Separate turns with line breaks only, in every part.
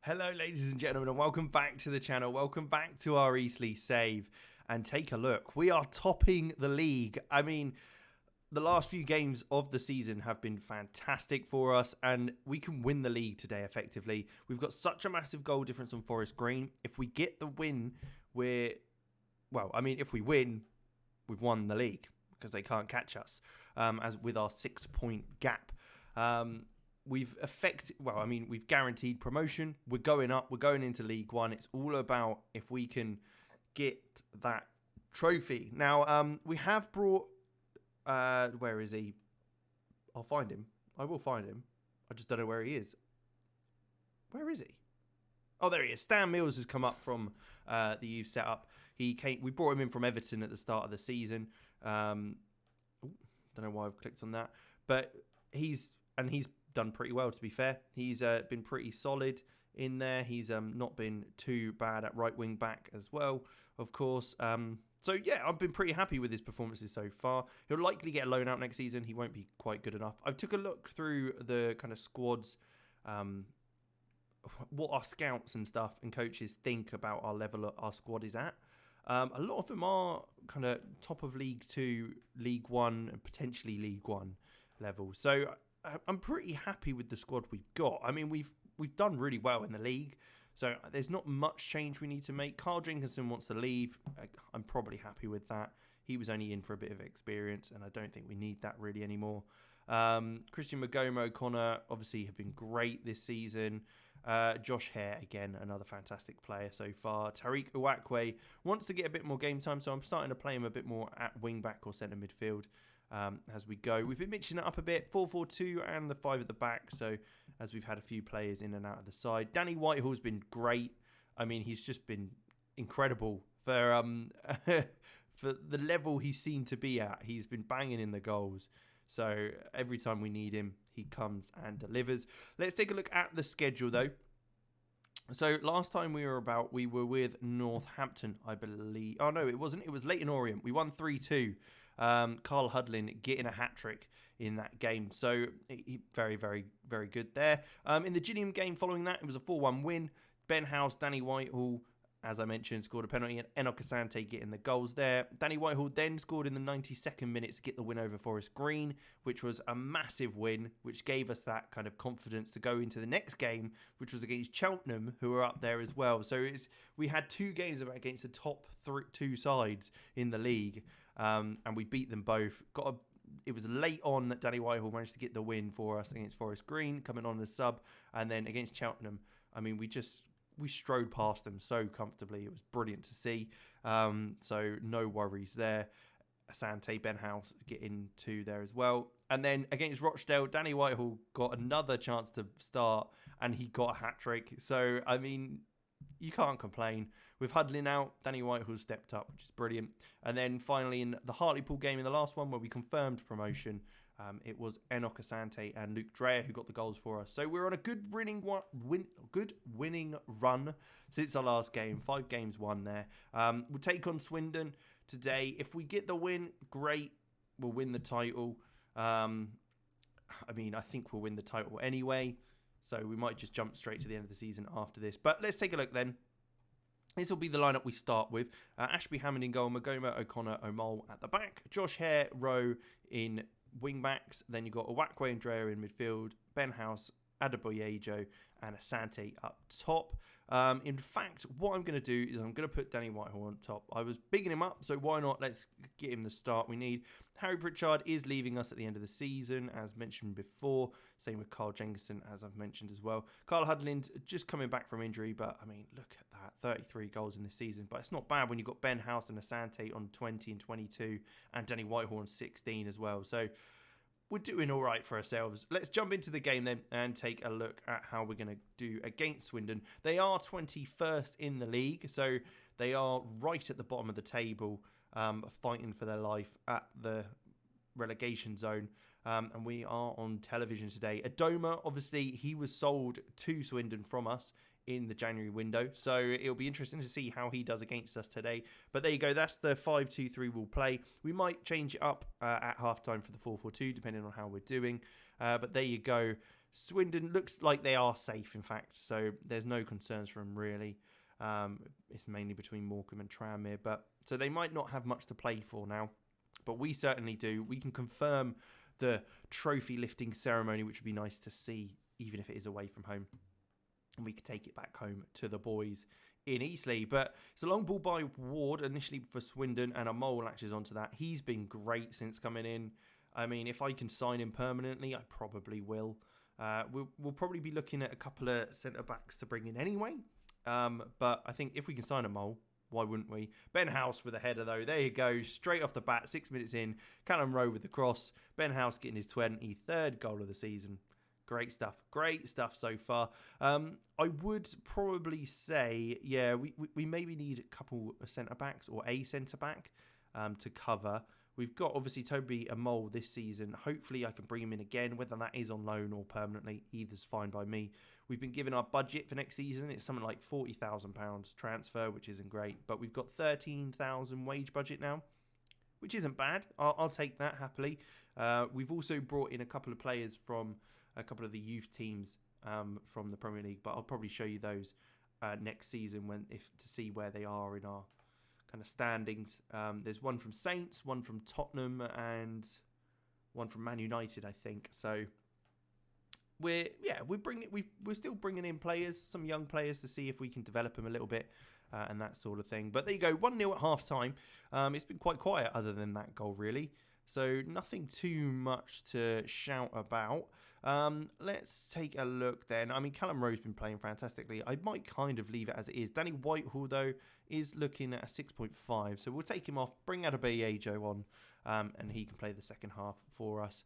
Hello, ladies and gentlemen, and welcome back to the channel. Welcome back to our Eastleigh save. And take a look. We are topping the league. I mean, the last few games of the season have been fantastic for us, and we can win the league today effectively. We've got such a massive goal difference on Forest Green. If we get the win, if we win, we've won the league because they can't catch us, as with our 6-point gap. We've guaranteed promotion. We're going up. We're going into League One. It's all about if we can get that trophy. Now, we have brought... where is he? I'll find him. I will find him. I just don't know where he is. Where is he? Oh, there he is. Stan Mills has come up from the youth setup. We brought him in from Everton at the start of the season. Don't know why I've clicked on that. But he's done pretty well, to be fair. He's been pretty solid in there. He's not been too bad at right wing back as well, of course. So yeah, I've been pretty happy with his performances so far. He'll likely get a loan out next season. He won't be quite good enough. I took a look through the kind of squads, what our scouts and stuff and coaches think about our level our squad is at. A lot of them are kind of top of League 2, League 1, and potentially League 1 level. So I'm pretty happy with the squad we've got. I mean, we've done really well in the league, so there's not much change we need to make. Carl Jenkinson wants to leave. I'm probably happy with that. He was only in for a bit of experience, and I don't think we need that really anymore. Christian Magoma, O'Connor, obviously have been great this season. Josh Hare, again, another fantastic player so far. Tariq Uwakwe wants to get a bit more game time, so I'm starting to play him a bit more at wing-back or centre midfield as we go. We've been mixing it up a bit, 4-4-2 and the 5 at the back, so as we've had a few players in and out of the side. Danny Whitehall's been great. I mean, he's just been incredible for for the level he's seen to be at. He's been banging in the goals. So every time we need him, he comes and delivers. Let's take a look at the schedule, though. So last time we were with Northampton, I believe. Oh, no, it wasn't. It was Leyton Orient. We won 3-2. Carl Hudlin getting a hat-trick in that game. So very, very, very good there. In the Gillingham game following that, it was a 4-1 win. Ben House, Danny Whitehall, as I mentioned, scored a penalty, and Enoch Asante getting the goals there. Danny Whitehall then scored in the 92nd minute to get the win over Forest Green, which was a massive win, which gave us that kind of confidence to go into the next game, which was against Cheltenham, who were up there as well. So we had 2 games against the top 2 sides in the league, and we beat them both. It was late on that Danny Whitehall managed to get the win for us against Forest Green, coming on as sub, and then against Cheltenham, I mean, we strode past them so comfortably. It was brilliant to see. So no worries there. Asante, Ben House getting 2 there as well. And then against Rochdale, Danny Whitehall got another chance to start and he got a hat-trick. So, I mean, you can't complain. With Hudlin out, Danny Whitehall stepped up, which is brilliant. And then finally in the Hartlepool game, in the last one where we confirmed promotion, it was Enoch Asante and Luke Dreyer who got the goals for us. So we're on a good winning run since our last game. 5 games won there. We'll take on Swindon today. If we get the win, great. We'll win the title. I think we'll win the title anyway. So we might just jump straight to the end of the season after this. But let's take a look then. This will be the lineup we start with. Ashby Hammond in goal, Magoma, O'Connor, O'Mole at the back. Josh Hare, Rowe in wing-backs. Then you've got Uwakwe and Dreyer in midfield. Ben House, Adebayojo and Asante up top. In fact, what I'm going to do is I'm going to put Danny Whitehall on top. I was bigging him up, so why not? Let's get him the start we need. Harry Pritchard is leaving us at the end of the season, as mentioned before. Same with Carl Jenkinson, as I've mentioned as well. Carl Hudlin's just coming back from injury, but I mean, look at that. 33 goals in this season, but it's not bad when you've got Ben House and Asante on 20 and 22, and Danny Whitehall on 16 as well. So we're doing all right for ourselves. Let's jump into the game then and take a look at how we're going to do against Swindon. They are 21st in the league, so they are right at the bottom of the table, fighting for their life at the relegation zone. And we are on television today. Adoma, obviously, he was sold to Swindon from us in the January window. So it'll be interesting to see how he does against us today. But there you go. That's the 5-2-3 we'll play. We might change it up at halftime for the 4-4-2, depending on how we're doing. But there you go. Swindon looks like they are safe, in fact. So there's no concerns for them, really. It's mainly between Morecambe and Tranmere. So they might not have much to play for now. But we certainly do. We can confirm the trophy lifting ceremony, which would be nice to see, even if it is away from home. And we could take it back home to the boys in Eastleigh. But it's a long ball by Ward initially for Swindon, and a Mole latches onto that. He's been great since coming in. I mean, if I can sign him permanently, I probably will. We'll probably be looking at a couple of centre-backs to bring in anyway. But I think if we can sign a Mole, why wouldn't we? Ben House with a header, though. There you go. Straight off the bat, 6 minutes in. Callum Rowe with the cross. Ben House getting his 23rd goal of the season. Great stuff. Great stuff so far. I would probably say, yeah, we maybe need a couple of centre-backs or a centre-back to cover. We've got, obviously, Toby Amol this season. Hopefully, I can bring him in again, whether that is on loan or permanently. Either's fine by me. We've been given our budget for next season. It's something like £40,000 transfer, which isn't great. But we've got £13,000 wage budget now, which isn't bad. I'll take that happily. We've also brought in a couple of players from a couple of the youth teams from the Premier League, but I'll probably show you those next season to see where they are in our kind of standings. There's one from Saints, one from Tottenham, and one from Man United, I think. So we're still bringing in players, some young players, to see if we can develop them a little bit and that sort of thing. But there you go, 1-0 at half time. It's been quite quiet other than that goal, really. So nothing too much to shout about. Let's take a look then. I mean, Callum Rowe's been playing fantastically. I might kind of leave it as it is. Danny Whitehall, though, is looking at a 6.5. So we'll take him off, bring Adebayo on, and he can play the second half for us.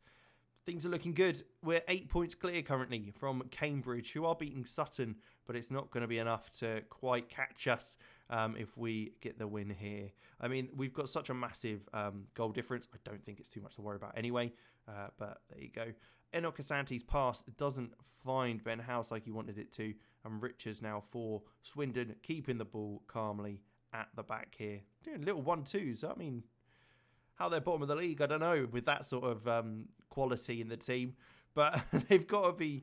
Things are looking good. We're 8 points clear currently from Cambridge, who are beating Sutton, but it's not going to be enough to quite catch us if we get the win here. I mean, we've got such a massive goal difference. I don't think it's too much to worry about anyway, but there you go. Enoch Asante's pass doesn't find Ben House like he wanted it to, and Richards now for Swindon, keeping the ball calmly at the back here. Doing little 1-2s. I mean, how they're bottom of the league, I don't know, with that sort of quality in the team. But they've got to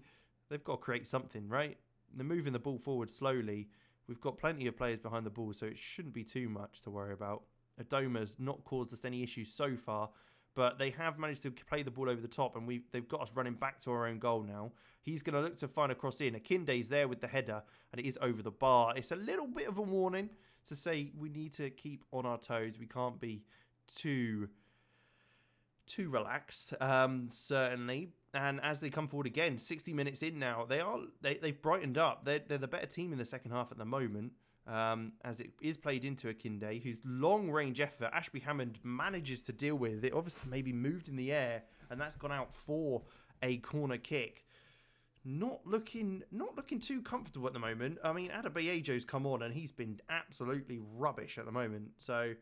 create something, right? They're moving the ball forward slowly. We've got plenty of players behind the ball, so it shouldn't be too much to worry about. Adoma's not caused us any issues so far, but they have managed to play the ball over the top, and they've got us running back to our own goal now. He's going to look to find a cross in. Akinde's there with the header, and it is over the bar. It's a little bit of a warning to say we need to keep on our toes. We can't be too relaxed, certainly. And as they come forward again, 60 minutes in now, they've brightened up. They're the better team in the second half at the moment, as it is played into Akinde, whose long-range effort Ashby Hammond manages to deal with. It obviously maybe moved in the air, and that's gone out for a corner kick. Not looking too comfortable at the moment. I mean, Adebayo's come on, and he's been absolutely rubbish at the moment. So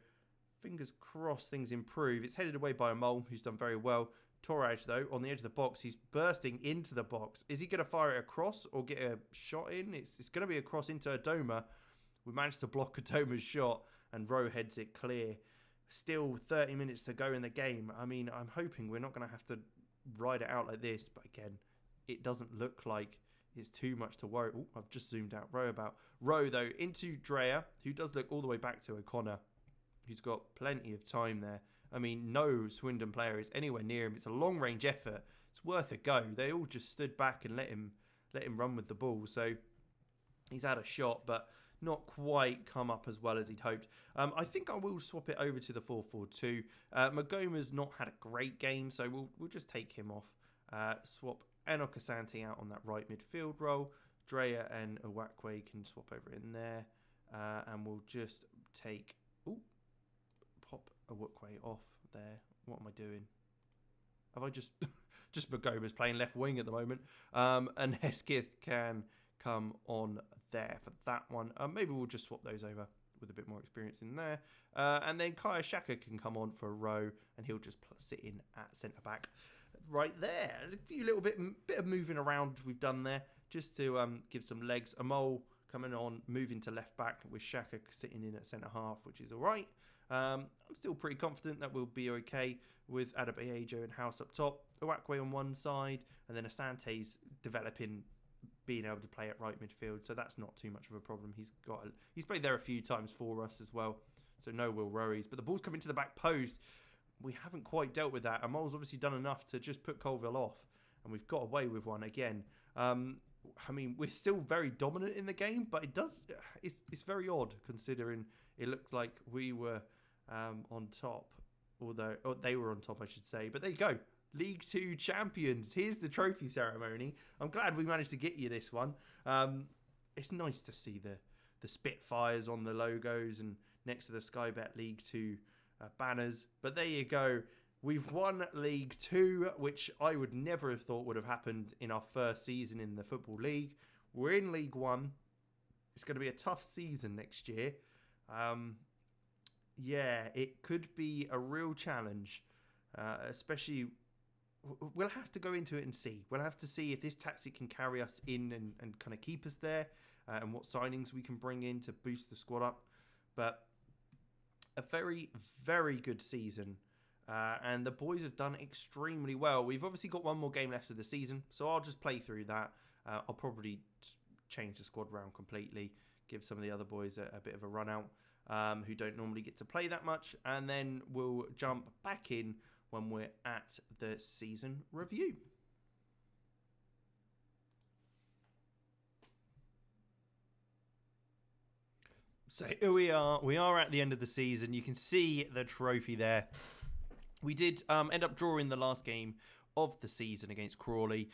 fingers crossed things improve. It's headed away by a Mole, who's done very well. Toraj, though, on the edge of the box, he's bursting into the box. Is he going to fire it across or get a shot in? It's going to be a cross into Adoma. We managed to block Adoma's shot, and Rowe heads it clear. Still 30 minutes to go in the game. I mean, I'm hoping we're not going to have to ride it out like this, but again, it doesn't look like it's too much to worry. Oh, I've just zoomed out Rowe, though, into Dreyer, who does look all the way back to O'Connor, who's got plenty of time there. I mean, no Swindon player is anywhere near him. It's a long-range effort. It's worth a go. They all just stood back and let him run with the ball. So he's had a shot, but not quite come up as well as he'd hoped. I think I will swap it over to the 4-4-2. Magoma's not had a great game, so we'll just take him off. Swap Enoch Asante out on that right midfield role. Dreyer and Owakwe can swap over in there. And we'll just take... pop Owakwe off there. What am I doing? Have I just Magoma's playing left wing at the moment, and Hesketh can come on there for that one. Maybe we'll just swap those over with a bit more experience in there, and then Kaya Shaka can come on for a row, and he'll just sit in at centre back right there. A few little bit of moving around we've done there just to give some legs. Amol coming on, moving to left back with Xhaka sitting in at centre half, which is all right. I'm still pretty confident that we'll be okay with Adebayo and House up top, Uwakwe on one side, and then Asante's developing, being able to play at right midfield, so that's not too much of a problem. He's played there a few times for us as well, so no real worries. But the ball's coming to the back post. We haven't quite dealt with that. Amol's obviously done enough to just put Colville off, and we've got away with one again. I mean, we're still very dominant in the game, but it's very odd considering it looked like we were on top, or they were on top, I should say. But there you go. League 2 champions. Here's the trophy ceremony. I'm glad we managed to get you this one. It's nice to see the Spitfires on the logos and next to the Sky Bet League 2 banners. But there you go. We've won League 2, which I would never have thought would have happened in our first season in the Football League. We're in League 1. It's going to be a tough season next year. Yeah, it could be a real challenge, especially. We'll have to go into it and see. We'll have to see if this tactic can carry us in and kind of keep us there, and what signings we can bring in to boost the squad up. But a very, very good season. And the boys have done extremely well. We've obviously got one more game left of the season, so I'll just play through that. I'll probably change the squad round completely, give some of the other boys a bit of a run out, who don't normally get to play that much, and then we'll jump back in when we're at the season review. So here we are. We are at the end of the season. You can see the trophy there. We did end up drawing the last game of the season against Crawley.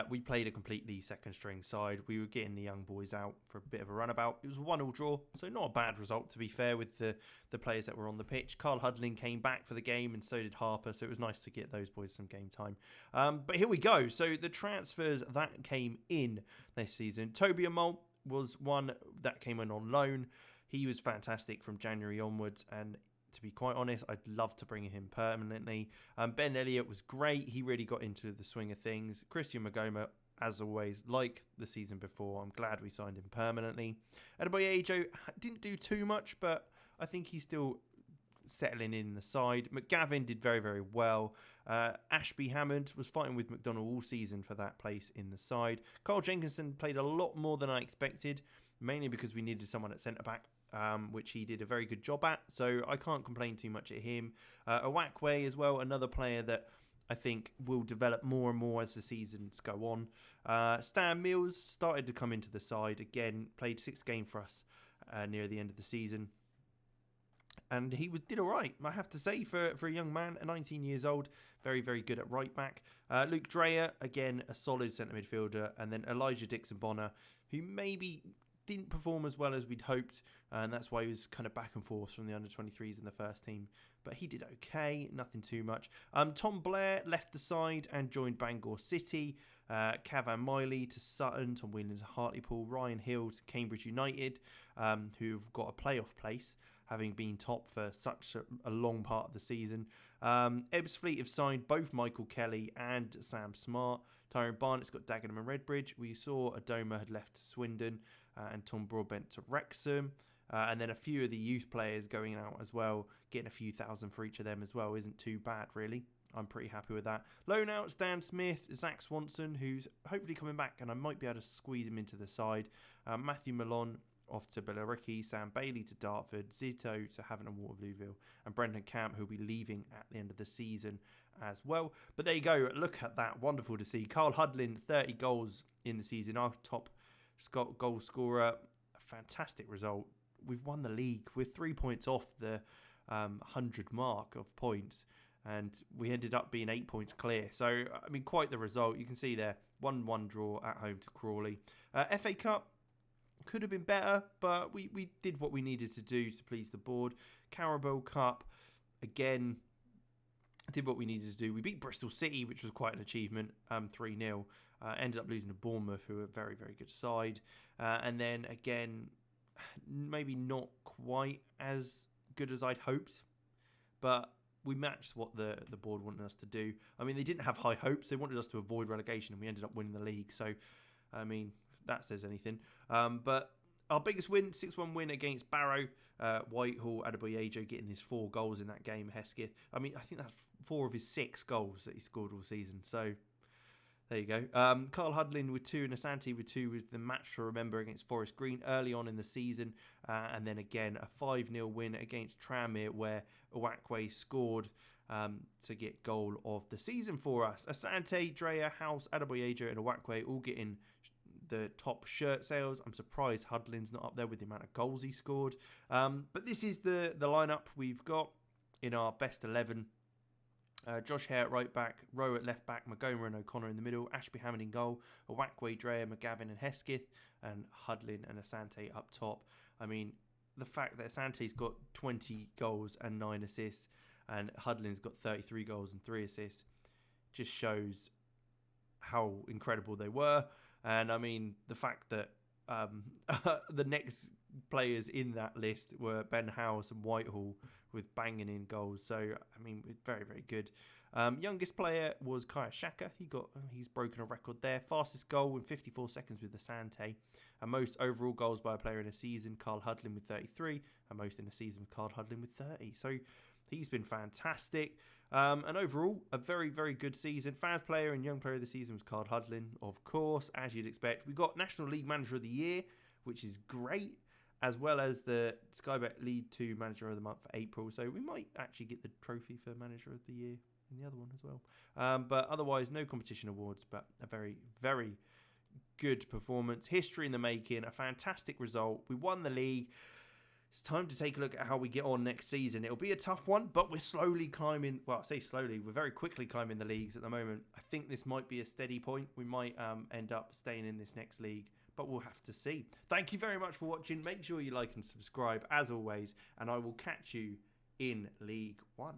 We played a completely second string side. We were getting the young boys out for a bit of a runabout. It was a 1-1 draw, so not a bad result, to be fair, with the players that were on the pitch. Carl Hudlin came back for the game, and so did Harper, so it was nice to get those boys some game time. But here we go. So the transfers that came in this season. Toby Amol was one that came in on loan. He was fantastic from January onwards, and to be quite honest, I'd love to bring him permanently. Ben Elliott was great. He really got into the swing of things. Christian Magoma, as always, like the season before, I'm glad we signed him permanently. Adebayo didn't do too much, but I think he's still settling in the side. McGavin did very, very well. Ashby Hammond was fighting with McDonald all season for that place in the side. Carl Jenkinson played a lot more than I expected, mainly because we needed someone at centre-back, which he did a very good job at, so I can't complain too much at him. Uwakwe as well, another player that I think will develop more and more as the seasons go on. Stan Mills started to come into the side again, played 6 games for us near the end of the season, and he did all right, I have to say, for a young man at 19 years old. Very, very good at right back. Luke Dreyer, again, a solid centre midfielder, and then Elijah Dixon-Bonner, who maybe didn't perform as well as we'd hoped, and that's why he was kind of back and forth from the under-23s in the first team, but he did okay, nothing too much. Tom Blair left the side and joined Bangor City. Cavan Miley to Sutton, Tom Whelan to Hartlepool, Ryan Hill to Cambridge United, who've got a playoff place, having been top for such a long part of the season. Ebbsfleet have signed both Michael Kelly and Sam Smart. Tyrone Barnett's got Dagenham and Redbridge. We saw Adoma had left to Swindon, and Tom Broadbent to Wrexham. And then a few of the youth players going out as well, getting a few thousand for each of them as well isn't too bad, really. I'm pretty happy with that. Loan outs, Dan Smith, Zach Swanson, who's hopefully coming back, and I might be able to squeeze him into the side. Matthew Malone off to Billericay, Sam Bailey to Dartford, Zito to Havant and Waterlooville, and Brendan Camp, who'll be leaving at the end of the season as well. But there you go. Look at that. Wonderful to see. Carl Hudlin, 30 goals in the season, our top goal scorer. A fantastic result. We've won the league. We're 3 points off the 100 mark of points, and we ended up being 8 points clear. So, I mean, quite the result. You can see there, 1-1 draw at home to Crawley. FA Cup could have been better, but we did what we needed to do to please the board. Carabao Cup, again, did what we needed to do. We beat Bristol City, which was quite an achievement, 3-0. Ended up losing to Bournemouth, who are a very, very good side. And then, again, maybe not quite as good as I'd hoped, but we matched what the board wanted us to do. I mean, they didn't have high hopes. They wanted us to avoid relegation, and we ended up winning the league. So, I mean, that says anything. But Our biggest win, 6-1 win against Barrow. Whitehall, Adebayo getting his 4 goals in that game. Hesketh, I mean, I think that's 4 of his 6 goals that he scored all season. So there you go. Carl Hudlin with 2 and Asante with 2 was the match to remember against Forest Green early on in the season. And then again, a 5-0 win against Tranmere where Uwakwe scored to get goal of the season for us. Asante, Dreyer, House, Adebayo and Uwakwe all getting the top shirt sales. I'm surprised Hudlin's not up there with the amount of goals he scored. But this is the lineup we've got in our best 11. Josh Hare at right back, Rowe at left back, Magoma and O'Connor in the middle, Ashby Hammond in goal, Uwakwe, Dreyer, McGavin and Hesketh, and Hudlin and Asante up top. I mean, the fact that Asante's got 20 goals and 9 assists and Hudlin's got 33 goals and 3 assists just shows how incredible they were. And I mean, the fact that the next players in that list were Ben Howes and Whitehall with banging in goals. So, I mean, very, very good. Youngest player was Kaya Shaka. He's broken a record there. Fastest goal in 54 seconds with Asante. And most overall goals by a player in a season, Carl Hudlin with 33. And most in a season with Carl Hudlin with 30. So, he's been fantastic. And overall, a very, very good season. Fans player and young player of the season was Carl Hudlin, of course, as you'd expect. We got National League Manager of the Year, which is great, as well as the Sky Bet League 2 Manager of the Month for April. So we might actually get the trophy for Manager of the Year in the other one as well. But otherwise, no competition awards, but a very, very good performance. History in the making, a fantastic result. We won the league. It's time to take a look at how we get on next season. It'll be a tough one, but we're slowly climbing. Well, I say slowly. We're very quickly climbing the leagues at the moment. I think this might be a steady point. We might end up staying in this next league, but we'll have to see. Thank you very much for watching. Make sure you like and subscribe as always, and I will catch you in League One.